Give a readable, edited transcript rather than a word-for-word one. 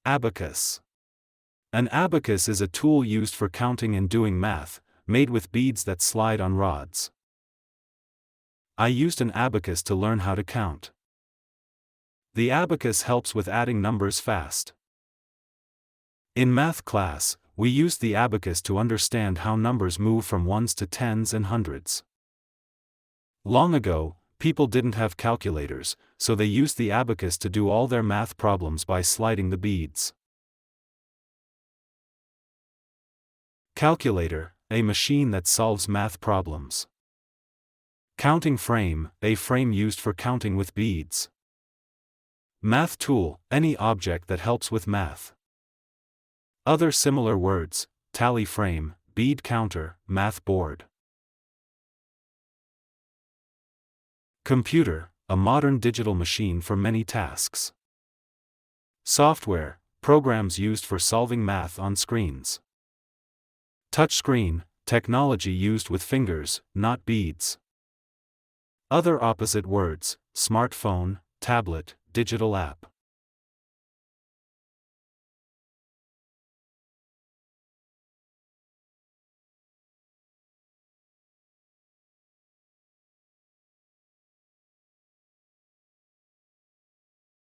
Abacus. An abacus is a tool used for counting and doing math, made with beads that slide on rods. I used an abacus to learn how to count. The abacus helps with adding numbers fast. In math class, we used the abacus to understand how numbers move from ones to tens and hundreds. Long ago, people didn't have calculators, so they used the abacus to do all their math problems by sliding the beads. Calculator, a machine that solves math problems. Counting frame, a frame used for counting with beads. Math tool, any object that helps with math. Other similar words: tally frame, bead counter, math board. Computer, a modern digital machine for many tasks. Software, programs used for solving math on screens. Touchscreen, technology used with fingers, not beads. Other opposite words: smartphone, tablet, digital app.